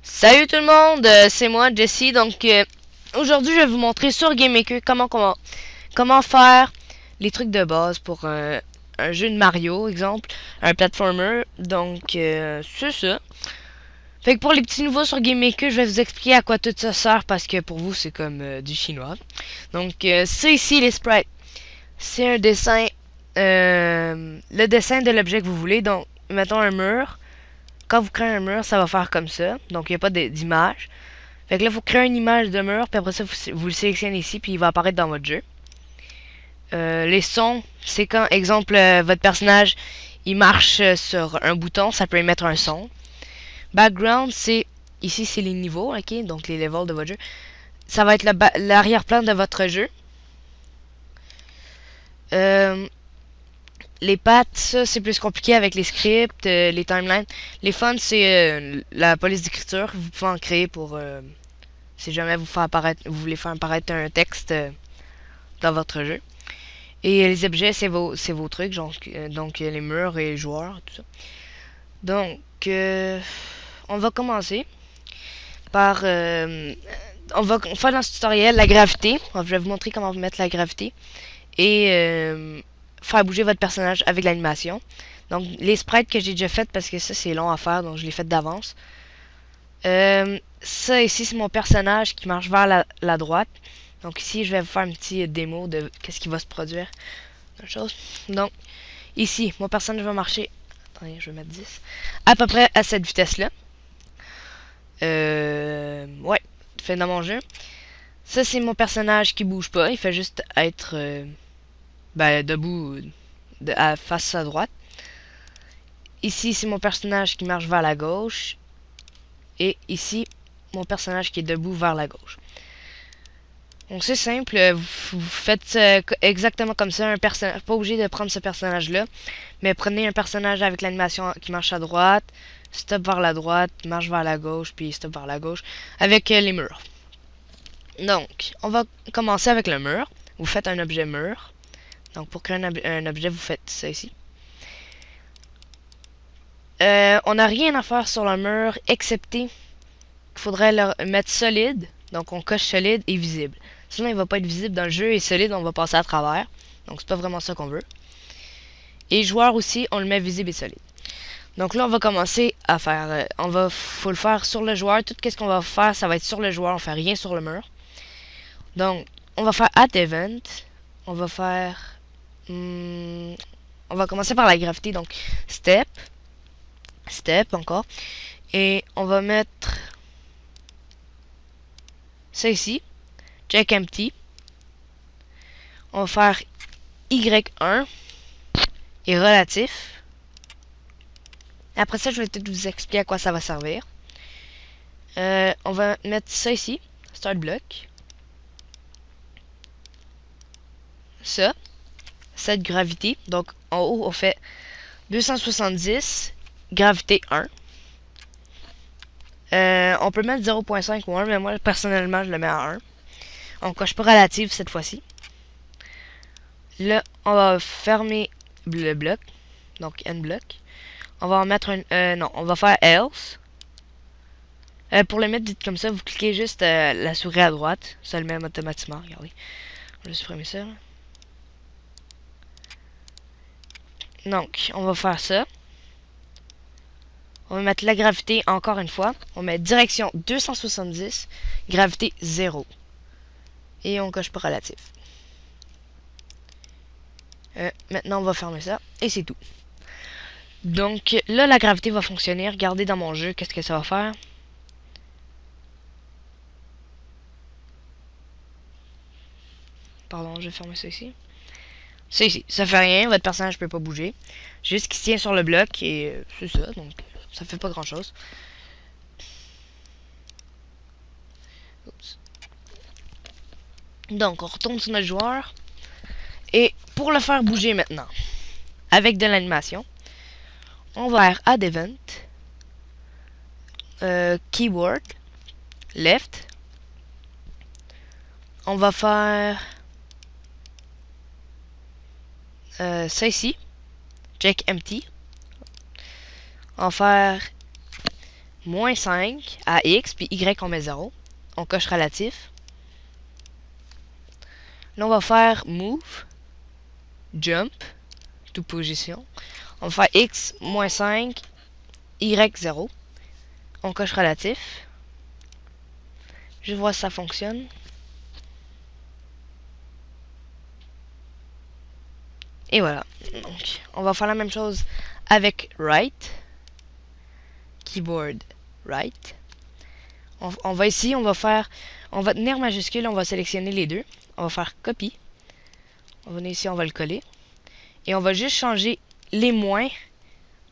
Salut tout le monde, c'est moi Jesse. Donc aujourd'hui je vais vous montrer sur GameMaker comment faire les trucs de base pour un jeu de Mario, exemple, un platformer. Donc c'est ça. Fait que pour les petits nouveaux sur GameMaker, je vais vous expliquer à quoi tout ça sert parce que pour vous c'est comme du chinois. Donc c'est ici les sprites. C'est un dessin, le dessin de l'objet que vous voulez. Donc mettons un mur. Quand vous créez un mur, ça va faire comme ça. Donc, il n'y a pas d'image. Fait que là, il faut créer une image de mur, puis après ça, vous le sélectionnez ici, puis il va apparaître dans votre jeu. Les sons, c'est quand, exemple, votre personnage, il marche sur un bouton, ça peut émettre un son. Background, ici, c'est les niveaux, ok, donc les levels de votre jeu. Ça va être l'arrière-plan de votre jeu. Euh, les paths, ça, c'est plus compliqué avec les scripts, les timelines. Les fonts, c'est la police d'écriture. Vous pouvez en créer pour si jamais vous voulez faire apparaître un texte dans votre jeu. Et les objets, c'est vos trucs, donc les murs et les joueurs, tout ça. Donc, on va commencer par... on va faire dans ce tutoriel la gravité. Je vais vous montrer comment mettre la gravité. Et faire bouger votre personnage avec l'animation. Donc, les sprites que j'ai déjà faites, parce que ça, c'est long à faire, donc je l'ai fait d'avance. Ça ici, c'est mon personnage qui marche vers la droite. Donc ici, je vais vous faire un petit démo de qu'est-ce qui va se produire. Chose. Donc, ici, mon personnage va marcher. Attendez, je vais mettre 10. À peu près à cette vitesse-là. Ouais, fait dans mon jeu. Ça, c'est mon personnage qui bouge pas. Il fait juste être debout face à droite. Ici, c'est mon personnage qui marche vers la gauche. Et ici, mon personnage qui est debout vers la gauche. Donc c'est simple, vous faites exactement comme ça, pas obligé de prendre ce personnage-là, mais prenez un personnage avec l'animation qui marche à droite, stop vers la droite, marche vers la gauche, puis stop vers la gauche, avec les murs. Donc, on va commencer avec le mur. Vous faites un objet mur. Donc pour créer un objet, vous faites ça ici. On n'a rien à faire sur le mur, excepté qu'il faudrait le mettre solide. Donc on coche solide et visible. Sinon il va pas être visible dans le jeu et solide, on va passer à travers. Donc c'est pas vraiment ça qu'on veut. Et joueur aussi, on le met visible et solide. Donc là on va commencer à faire, faut le faire sur le joueur. Tout ce qu'on va faire, ça va être sur le joueur, on fait rien sur le mur. Donc on va faire add event. On va faire, on va commencer par la gravité. Donc step encore. Et on va mettre ça ici. Check empty. On va faire Y1 et relatif. Après ça, je vais tout vous expliquer à quoi ça va servir. On va mettre ça ici. Start block. Ça. Cette gravité. Donc, en haut, on fait 270. Gravité 1. On peut mettre 0.5 ou 1, mais moi, personnellement, je le mets à 1. On coche pas relative cette fois-ci. Là, on va fermer le bloc. Donc, end block. On va en mettre un... non, on va faire else. Pour le mettre vite comme ça, vous cliquez juste la souris à droite. Ça le met automatiquement, regardez. Je vais supprimer ça. Donc, on va faire ça. On va mettre la gravité encore une fois. On met direction 270, gravité 0. Et on coche pas relatif. Maintenant, on va fermer ça. Et c'est tout. Donc, là, la gravité va fonctionner. Regardez dans mon jeu, qu'est-ce que ça va faire. Pardon, je vais fermer ça ici. C'est ici. Ça fait rien, votre personnage peut pas bouger. Juste qu'il se tient sur le bloc et c'est ça, donc ça fait pas grand chose. Oups. Donc on retourne sur notre joueur. Et pour le faire bouger maintenant, avec de l'animation, on va faire Add Event, Keyboard, Left. On va faire ça ici, Check Empty. On va faire moins 5 à X, puis Y on met 0. On coche relatif. Là on va faire move, jump, toute position. On va faire X moins 5, Y 0. On coche relatif. Je vois si ça fonctionne. Et voilà. Donc, on va faire la même chose avec right. Keyboard right. On va ici, on va tenir majuscule, on va sélectionner les deux. On va faire copie. On va venir ici, on va le coller. Et on va juste changer les moins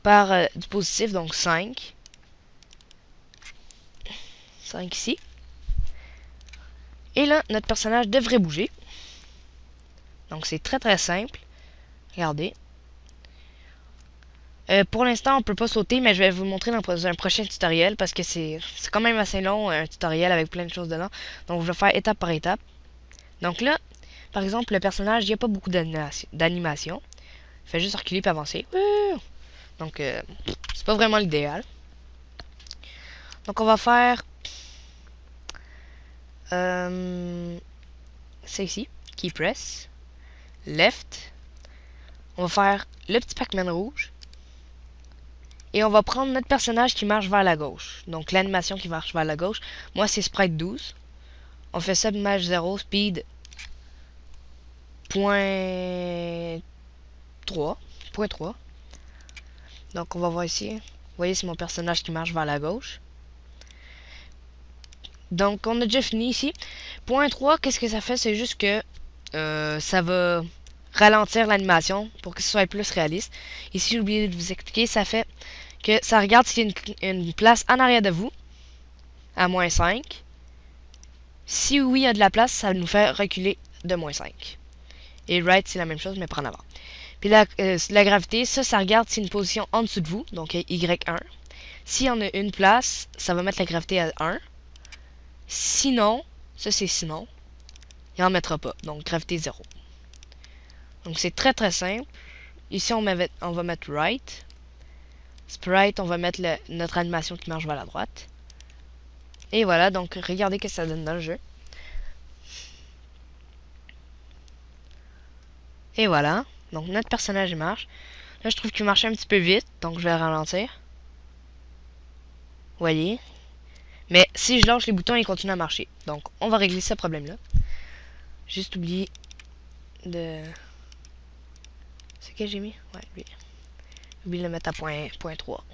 par du positif, donc 5. 5 ici. Et là, notre personnage devrait bouger. Donc c'est très très simple. Regardez. Pour l'instant, on peut pas sauter, mais je vais vous le montrer dans un prochain tutoriel parce que c'est quand même assez long, un tutoriel avec plein de choses dedans. Donc je vais faire étape par étape. Donc là, par exemple, le personnage, il n'y a pas beaucoup d'animation. Il fait juste reculer et avancer. Donc c'est pas vraiment l'idéal. Donc on va faire c'est ici, key press, left. On va faire le petit Pac-Man rouge. Et on va prendre notre personnage qui marche vers la gauche. Donc l'animation qui marche vers la gauche. Moi c'est sprite 12. On fait subimage 0, speed .3. Donc on va voir ici. Vous voyez c'est mon personnage qui marche vers la gauche. Donc on a déjà fini ici. .3, qu'est-ce que ça fait? C'est juste que ça va ralentir l'animation pour que ce soit plus réaliste. Ici j'ai oublié de vous expliquer, ça fait que ça regarde s'il y a une place en arrière de vous à moins 5. Si oui il y a de la place, ça nous fait reculer de moins 5. Et right c'est la même chose mais par en avant. Puis la gravité, ça regarde s'il y a une position en dessous de vous, donc Y1. S'il y en a une place, ça va mettre la gravité à 1. Sinon, ça c'est sinon, il n'en mettra pas, donc gravité 0. Donc c'est très très simple. Ici on va mettre right. Sprite, on va mettre notre animation qui marche vers la droite. Et voilà, donc regardez ce que ça donne dans le jeu. Et voilà, donc notre personnage marche. Là je trouve qu'il marche un petit peu vite, donc je vais ralentir. Vous voyez. Mais si je lâche les boutons, il continue à marcher. Donc on va régler ce problème-là. Juste oublier de... C'est que j'ai mis? Ouais, lui. Oublie de le mettre à point 3.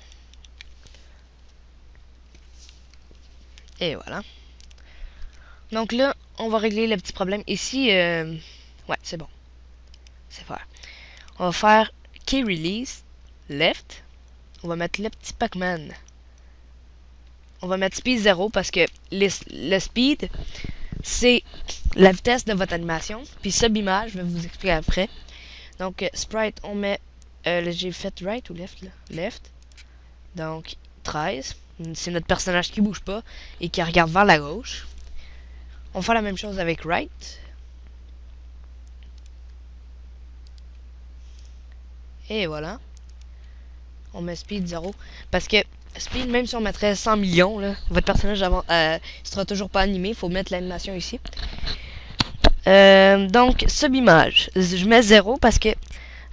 Et voilà. Donc là, on va régler le petit problème. Ici, ouais, c'est bon. C'est faire. On va faire key release, left. On va mettre le petit Pac-Man. On va mettre speed 0 parce que le speed, c'est la vitesse de votre animation. Puis subimage, je vais vous expliquer après. Donc, sprite, on met... j'ai fait right ou left là? Left. Donc 13. C'est notre personnage qui bouge pas et qui regarde vers la gauche. On fait la même chose avec right. Et voilà. On met speed 0. Parce que speed, même si on mettrait 100 millions, là, votre personnage sera toujours pas animé. Il faut mettre l'animation ici. Donc, subimage. Je mets 0 parce que,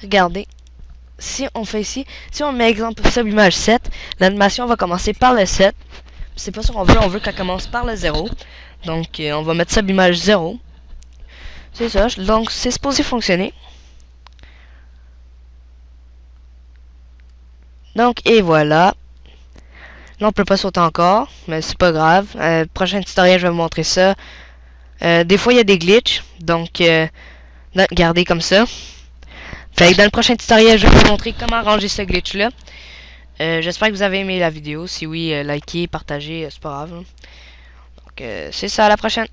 regardez, si on fait ici, si on met exemple subimage 7, l'animation va commencer par le 7. C'est pas ça qu'on veut qu'elle commence par le 0. Donc, on va mettre subimage 0. C'est ça, donc c'est supposé fonctionner. Donc, et voilà. Là, on peut pas sauter encore, mais c'est pas grave. Prochain tutoriel, je vais vous montrer ça. Des fois, il y a des glitches, donc regardez comme ça. Fait que dans le prochain tutoriel, je vais vous montrer comment arranger ce glitch-là. J'espère que vous avez aimé la vidéo. Si oui, likez, partagez, c'est pas grave. Donc, c'est ça, à la prochaine.